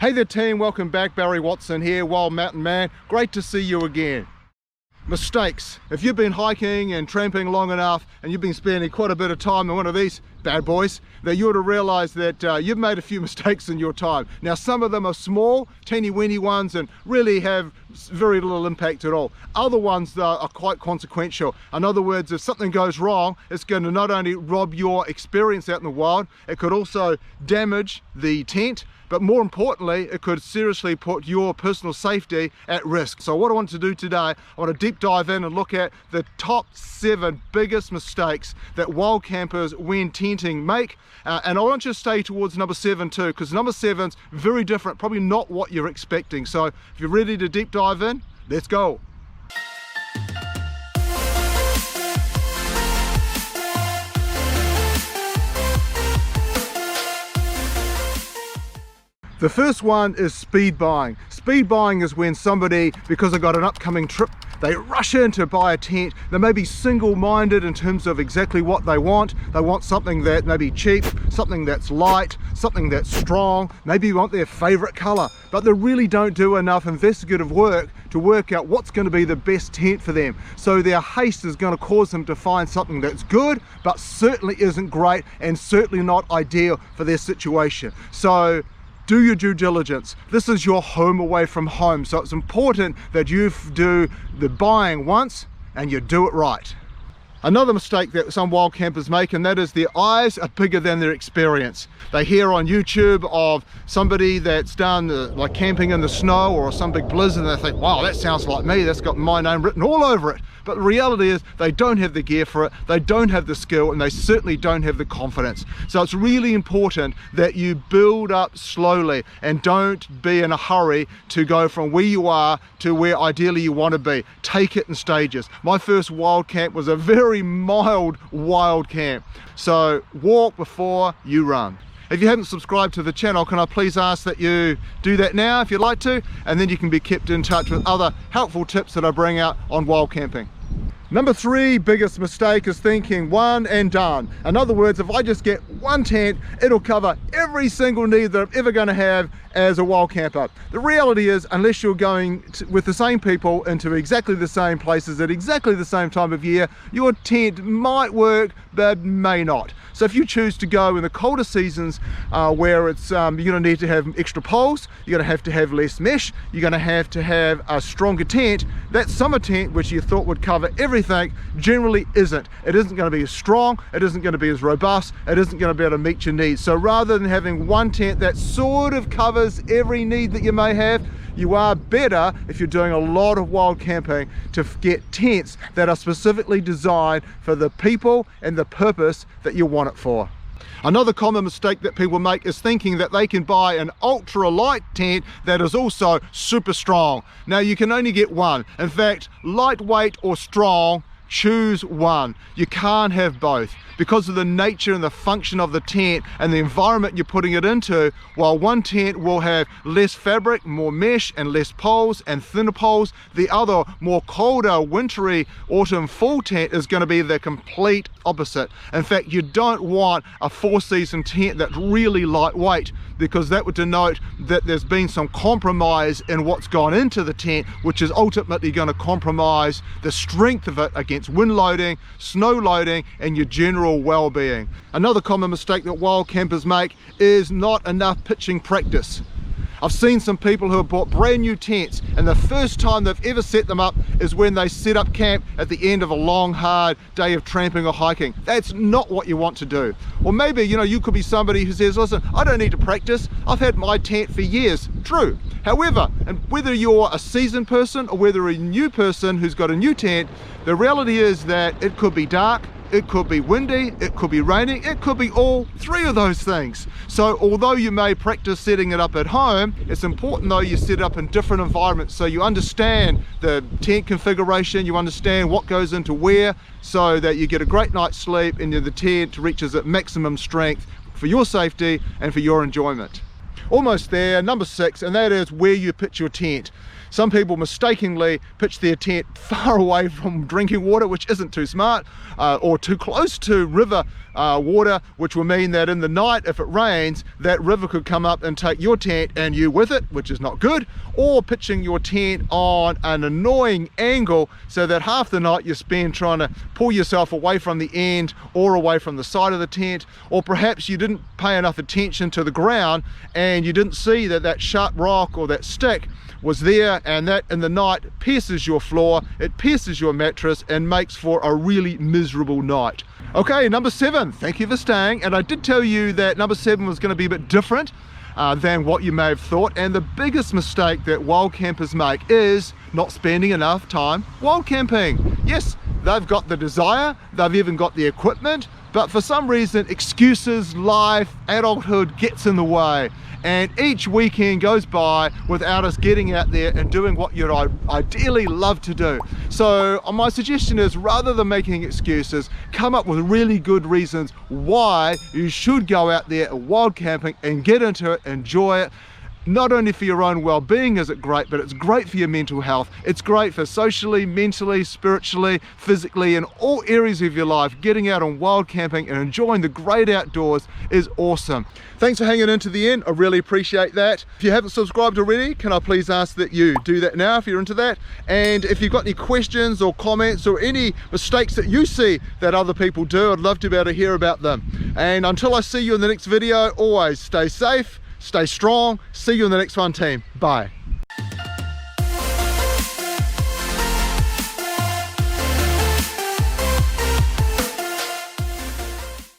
Hey there team, welcome back. Barry Watson here, Wild Mountain Man. Great to see you again. Mistakes. If you've been hiking and tramping long enough and you've been spending quite a bit of time in one of these bad boys, then you ought to realize that you've made a few mistakes in your time. Now some of them are small, teeny-weeny ones and really have very little impact at all. Other ones are quite consequential. In other words, if something goes wrong, it's going to not only rob your experience out in the wild, it could also damage the tent, but more importantly, it could seriously put your personal safety at risk. So what I want to do today, I want to deep dive in and look at the top 7 biggest mistakes that wild campers when tenting make. And I want you to stay towards number 7 too, because number 7's very different, probably not what you're expecting. So if you're ready to deep dive in, let's go. The first one is speed buying. Speed buying is when somebody, because they've got an upcoming trip, they rush in to buy a tent. They may be single-minded in terms of exactly what they want. They want something that may be cheap, something that's light, something that's strong. Maybe you want their favorite color, but they really don't do enough investigative work to work out what's going to be the best tent for them. So their haste is going to cause them to find something that's good, but certainly isn't great and certainly not ideal for their situation. So do your due diligence. This is your home away from home, so it's important that you do the buying once and you do it right. Another mistake that some wild campers make, and that is their eyes are bigger than their experience. They hear on YouTube of somebody that's done like camping in the snow or some big blizzard, and they think, wow, that sounds like me, that's got my name written all over it. But the reality is they don't have the gear for it, they don't have the skill, and they certainly don't have the confidence. So it's really important that you build up slowly and don't be in a hurry to go from where you are to where ideally you want to be. Take it in stages. My first wild camp was a very mild wild camp. So walk before you run. If you haven't subscribed to the channel, can I please ask that you do that now if you'd like to, and then you can be kept in touch with other helpful tips that I bring out on wild camping. Number 3 biggest mistake is thinking one and done. In other words, if I just get one tent, it'll cover every single need that I'm ever going to have as a wild camper. The reality is, unless you're going with the same people into exactly the same places at exactly the same time of year, your tent might work but may not. So if you choose to go in the colder seasons where it's you're going to need to have extra poles, you're going to have less mesh, you're going to have a stronger tent, that summer tent which you thought would cover everything generally isn't. It isn't going to be as strong, it isn't going to be as robust, it isn't going to be able to meet your needs. So rather than having one tent that sort of covers every need that you may have, you are better, if you're doing a lot of wild camping, to get tents that are specifically designed for the people and the purpose that you want it for. Another common mistake that people make is thinking that they can buy an ultra light tent that is also super strong. Now you can only get one. In fact, lightweight or strong, choose one. You can't have both because of the nature and the function of the tent and the environment you're putting it into. While one tent will have less fabric, more mesh and less poles and thinner poles, the other more colder wintry autumn fall tent is going to be the complete opposite. In fact, you don't want a 4-season tent that's really lightweight, because that would denote that there's been some compromise in what's gone into the tent, which is ultimately going to compromise the strength of it against wind loading, snow loading and your general well-being. Another common mistake that wild campers make is not enough pitching practice. I've seen some people who have bought brand new tents and the first time they've ever set them up is when they set up camp at the end of a long hard day of tramping or hiking. That's not what you want to do. Or maybe, you could be somebody who says, listen, I don't need to practice, I've had my tent for years. True. However, and whether you're a seasoned person or whether a new person who's got a new tent, the reality is that it could be dark, it could be windy, it could be raining, it could be all 3 of those things. So although you may practice setting it up at home, it's important though you set it up in different environments so you understand the tent configuration, you understand what goes into where, so that you get a great night's sleep and the tent reaches its maximum strength for your safety and for your enjoyment. Almost there, number 6, and that is where you pitch your tent. Some people mistakenly pitch their tent far away from drinking water, which isn't too smart, or too close to river water, which will mean that in the night, if it rains, that river could come up and take your tent and you with it, which is not good. Or pitching your tent on an annoying angle so that half the night you spend trying to pull yourself away from the end or away from the side of the tent, or perhaps you didn't pay enough attention to the ground and you didn't see that that sharp rock or that stick was there, and that in the night pierces your floor, it pierces your mattress and makes for a really miserable night. Okay, number 7, thank you for staying. And I did tell you that number 7 was going to be a bit different than what you may have thought, and the biggest mistake that wild campers make is not spending enough time wild camping. Yes, they've got the desire, they've even got the equipment, but for some reason excuses, life, adulthood gets in the way, and each weekend goes by without us getting out there and doing what you'd ideally love to do. So my suggestion is, rather than making excuses, come up with really good reasons why you should go out there wild camping and get into it, enjoy it. Not only for your own well-being is it great, but it's great for your mental health. It's great for socially, mentally, spiritually, physically, in all areas of your life. Getting out on wild camping and enjoying the great outdoors is awesome. Thanks for hanging in to the end. I really appreciate that. If you haven't subscribed already, can I please ask that you do that now if you're into that? And if you've got any questions or comments or any mistakes that you see that other people do, I'd love to be able to hear about them. And until I see you in the next video, always stay safe, stay strong. See you in the next one, team. Bye.